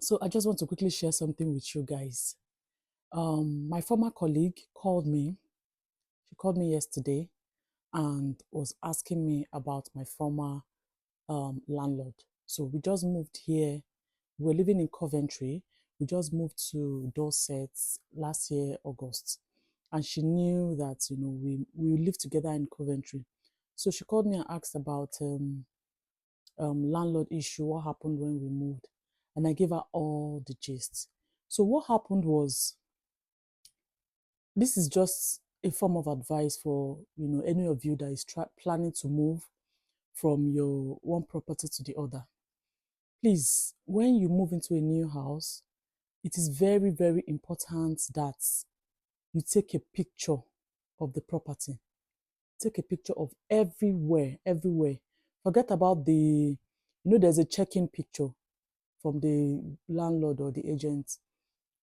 So I just want to quickly share something with you guys. My former colleague called me. She called me yesterday and was asking me about my former landlord. So we just moved here. We're living in Coventry. We just moved to Dorset last year, August. And she knew that, we live together in Coventry. So she called me and asked about landlord issue, what happened when we moved. And I gave her all the gist. So what happened was, this is just a form of advice for any of you that is planning to move from your one property to the other. Please, when you move into a new house, it is very, very important that you take a picture of the property. Take a picture of everywhere. Forget about there's a check-in picture from the landlord or the agent.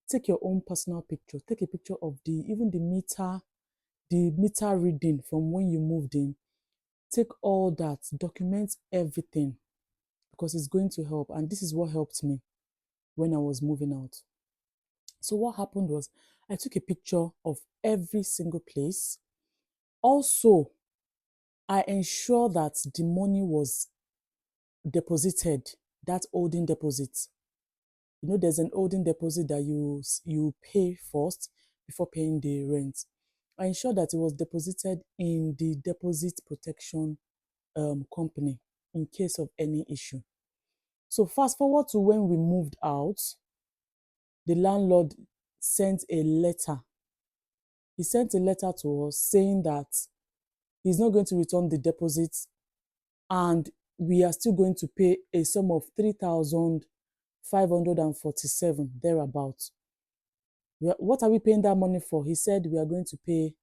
Take your own personal picture. Take a picture of even the meter reading from when you moved in. Take all that, document everything, because it's going to help. And this is what helped me when I was moving out. So what happened was, I took a picture of every single place. Also, I ensured that the money was deposited, that holding deposit. There's an holding deposit that you pay first before paying the rent. I ensured that it was deposited in the deposit protection company in case of any issue. So fast forward to when we moved out, the landlord sent a letter. He sent a letter to us saying that he's not going to return the deposit and we are still going to pay a sum of 3,547 thereabouts. What are we paying that money for? He said we are going to pay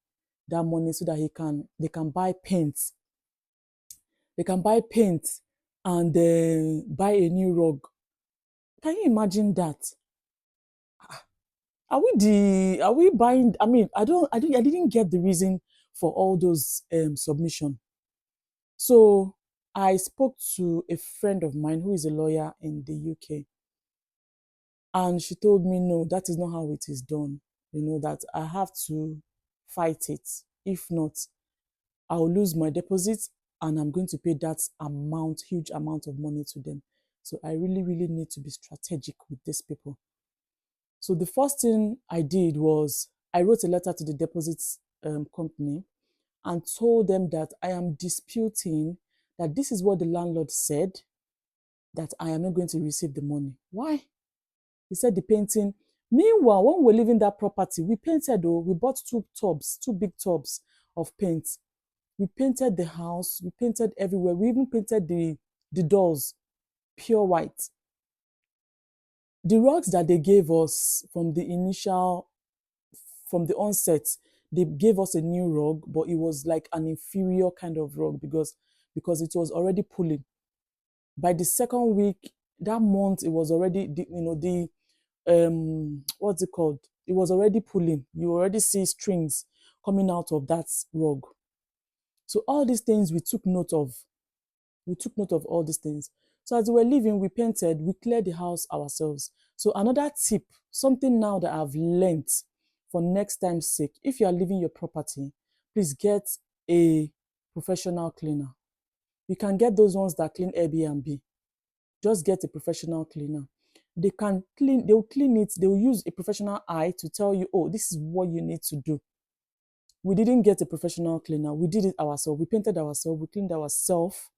that money so that they can buy paint. They can buy paint and buy a new rug. Can you imagine that? Are we buying? I mean, I didn't get the reason for all those submission. So I spoke to a friend of mine who is a lawyer in the UK, and she told me, no, that is not how it is done. That I have to fight it. If not, I'll lose my deposit and I'm going to pay that huge amount of money to them. So I really, really need to be strategic with these people. So the first thing I did was I wrote a letter to the deposit company and told them that I am disputing that this is what the landlord said, that I am not going to receive the money. Why? He said the painting. Meanwhile, when we were leaving that property, we painted, we bought two big tubs of paint. We painted the house, we painted everywhere. We even painted the doors pure white. The rugs that they gave us from the onset, they gave us a new rug, but it was like an inferior kind of rug because it was already pulling. By the second week, that month, it was already, what's it called? It was already pulling. You already see strings coming out of that rug. So all these things we took note of. We took note of all these things. So as we were leaving, we painted, we cleared the house ourselves. So another tip, something now that I've learned for next time's sake, if you are leaving your property, please get a professional cleaner. You can get those ones that clean Airbnb. Just get a professional cleaner. They will clean it, they will use a professional eye to tell you, oh, this is what you need to do. We didn't get a professional cleaner. We did it ourselves. We painted ourselves, we cleaned ourselves,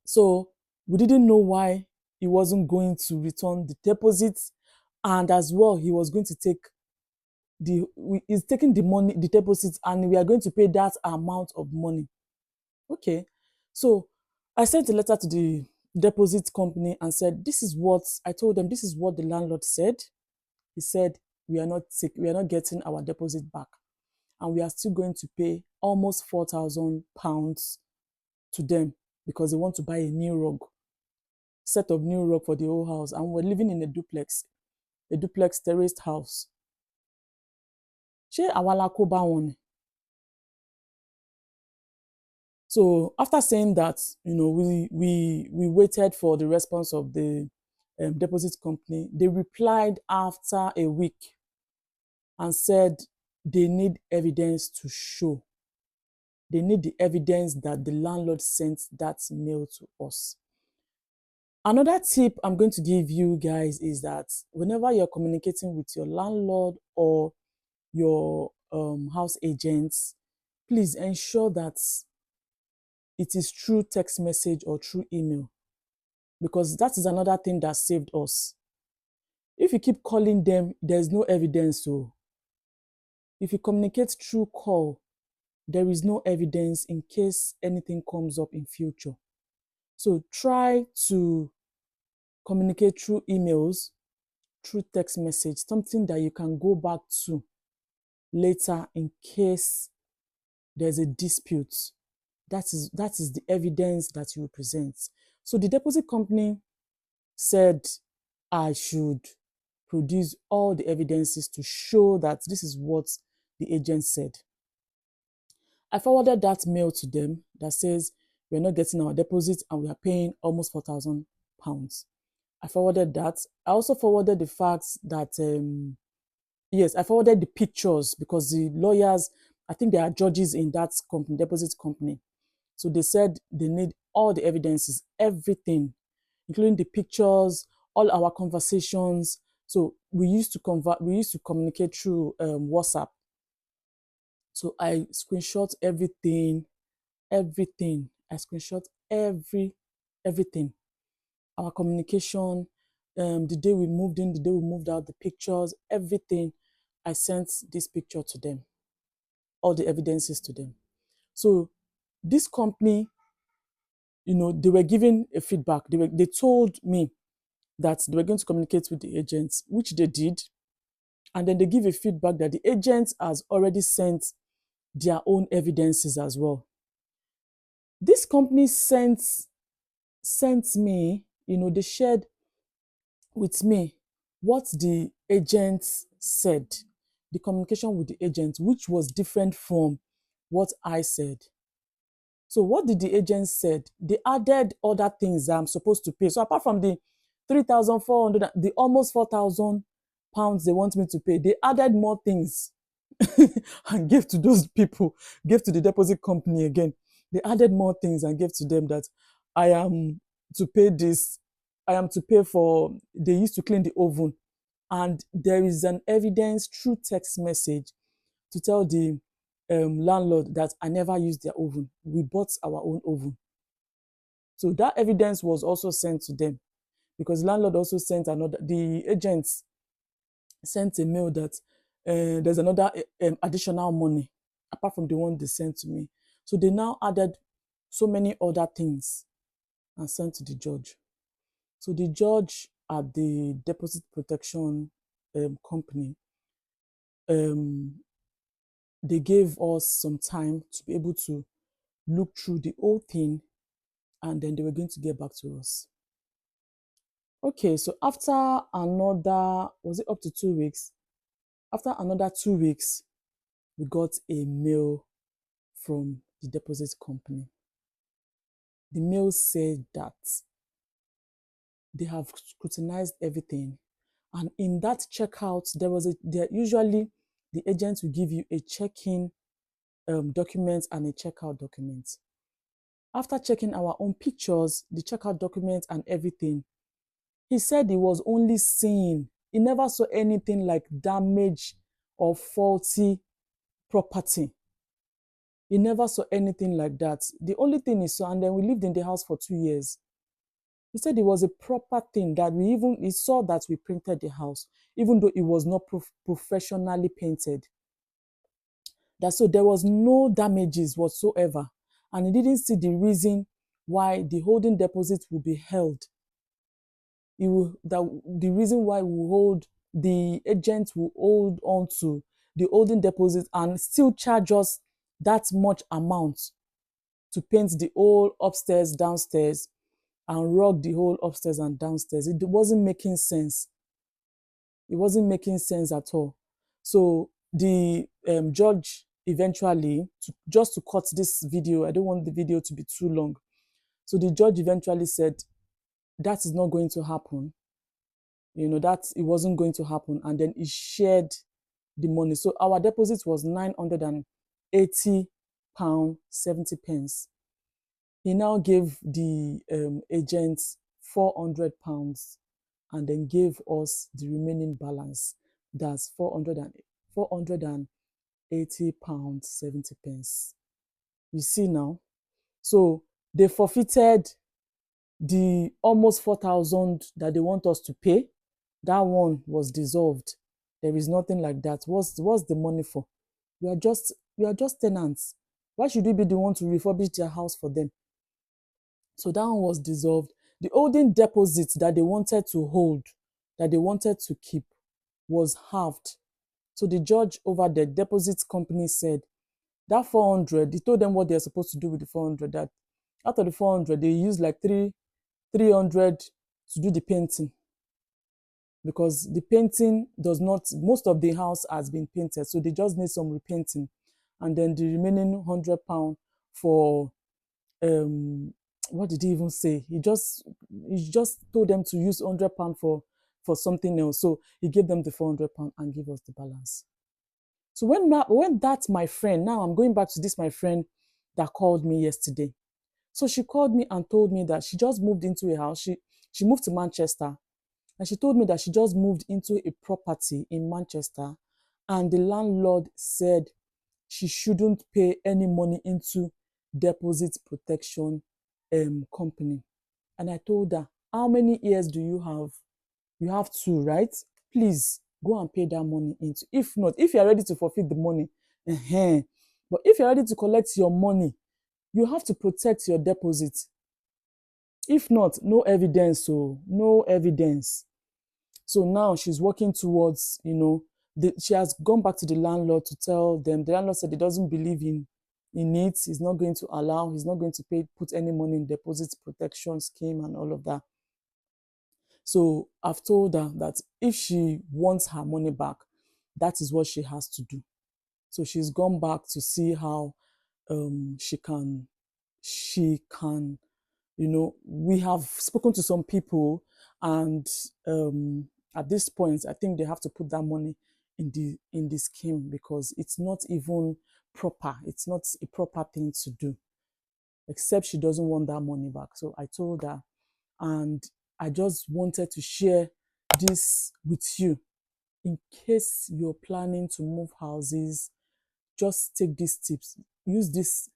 So we didn't know why he wasn't going to return the deposits, and as well, he was going to he's taking the money, the deposits, and we are going to pay that amount of money. Okay, so I sent a letter to the deposit company and said, I told them this is what the landlord said. He said we are not getting our deposit back, and we are still going to pay almost £4,000 to them because they want to buy a new rug, set of new rug for the whole house, and we're living in a duplex terraced house. So after saying that, we waited for the response of the deposit company, they replied after a week and said they need evidence to show. They need the evidence that the landlord sent that mail to us. Another tip I'm going to give you guys is that whenever you're communicating with your landlord or your house agents, please ensure that it is through text message or through email, because that is another thing that saved us. If you keep calling them, there's no evidence. So if you communicate through call, there is no evidence in case anything comes up in future. So try to communicate through emails, through text message, something that you can go back to later in case there's a dispute. That is the evidence that you present. So the deposit company said I should produce all the evidences to show that this is what the agent said. I forwarded that mail to them that says we're not getting our deposit and we are paying almost £4,000. I forwarded that. I also forwarded the facts that, yes, I forwarded the pictures because the lawyers, I think there are judges in that company, deposit company. So they said they need all the evidences, everything, including the pictures, all our conversations. So we used to communicate through WhatsApp. So I screenshot everything. I screenshot everything. Our communication, the day we moved in, the day we moved out, the pictures, everything. I sent this picture to them, all the evidences to them. So this company, they were giving a feedback. They told me that they were going to communicate with the agents, which they did. And then they give a feedback that the agent has already sent their own evidences as well. This company sent me, they shared with me what the agent said, the communication with the agent, which was different from what I said. So what did the agent said? They added other things that I'm supposed to pay. So apart from the 3,400, the almost £4,000 they want me to pay, they added more things and gave to those people, gave to the deposit company again. They added more things and gave to them that I am to pay this, I am to pay for, they used to clean the oven. And there is an evidence through text message to tell the landlord that I never used their oven. We bought our own oven. So that evidence was also sent to them, because the landlord also sent the agents sent a mail that there's another additional money apart from the one they sent to me. So they now added so many other things and sent to the judge. So the judge at the deposit protection company, they gave us some time to be able to look through the whole thing, and then they were going to get back to us. Okay, so after another, was it up to 2 weeks? After another 2 weeks, we got a mail from the deposit company. The mail said that they have scrutinized everything, and in that checkout, usually the agent will give you a check-in document and a checkout document. After checking our own pictures, the checkout document and everything, he said he was only seeing, he never saw anything like damage or faulty property. He never saw anything like that. The only thing he saw, and then we lived in the house for 2 years. He said it was a proper thing that he saw that we painted the house, even though it was not professionally painted. That so there was no damages whatsoever. And he didn't see the reason why the holding deposit will be held. The reason why the agent will hold on to the holding deposit and still charge us that much amount to paint the whole upstairs, downstairs, and rug the whole upstairs and downstairs. It wasn't making sense. It wasn't making sense at all. So the judge eventually, just to cut this video, I don't want the video to be too long. So the judge eventually said, that is not going to happen. that it wasn't going to happen, and then he shared the money. So our deposit was £980 70 pence. He now gave the agent £400 and then gave us the remaining balance. That's £480 70 pence. You see now? So they forfeited the almost 4,000 that they want us to pay. That one was dissolved. There is nothing like that. What's the money for? We are just tenants. Why should we be the one to refurbish their house for them? So that one was dissolved. The holding deposit that they wanted to hold, that they wanted to keep, was halved. So the judge over the deposit company said that 400, he told them what they're supposed to do with the 400, that out of the 400, they use like 300 to do the painting, because the painting does not, most of the house has been painted, so they just need some repainting, and then the remaining £100 for what did he even say? He just told them to use £100 for something else. So he gave them the £400 and gave us the balance. So when that my friend, now I'm going back to this my friend that called me yesterday. So she called me and told me that she just moved into a house. She moved to Manchester, and she told me that she just moved into a property in Manchester, and the landlord said she shouldn't pay any money into deposit protection company. And I told her, how many years do you have? You have two, right? Please go and pay that money into. If not, if you're ready to forfeit the money, but if you're ready to collect your money, you have to protect your deposit. If not, no evidence. So no evidence. So now she's working towards, she has gone back to the landlord to tell them. The landlord said he doesn't believe in it. He's not going to put any money in deposit protection scheme and all of that. So I've told her that if she wants her money back, that is what she has to do. So she's gone back to see how she can, we have spoken to some people, and at this point, I think they have to put that money in the scheme, because it's not even proper. It's not a proper thing to do, except she doesn't want that money back. So I told her, and I just wanted to share this with you. In case you're planning to move houses, just take these tips. Use this.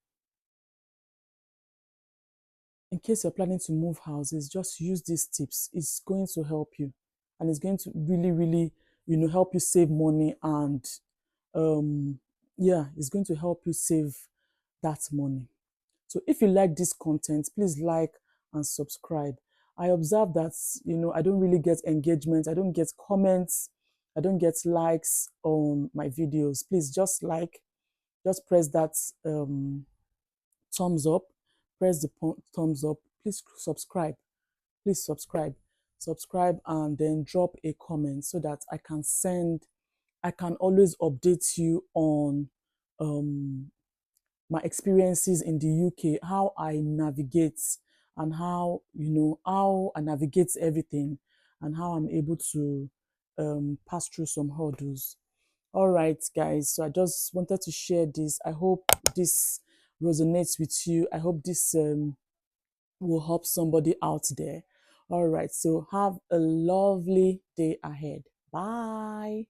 In case you're planning to move houses, just use these tips. It's going to help you, and it's going to really, really, help you save money, and it's going to help you save that money. So if you like this content, please like and subscribe. I observe that, I don't really get engagement. I don't get comments. I don't get likes on my videos. Please just press that thumbs up. Press the thumbs up. Please subscribe. Please subscribe, and then drop a comment so that I can always update you on my experiences in the UK, how I navigate, and how I navigate everything, and how I'm able to pass through some hurdles. All right, guys, so I just wanted to share this. I hope this resonates with you. I hope this will help somebody out there. All right, so have a lovely day ahead. Bye.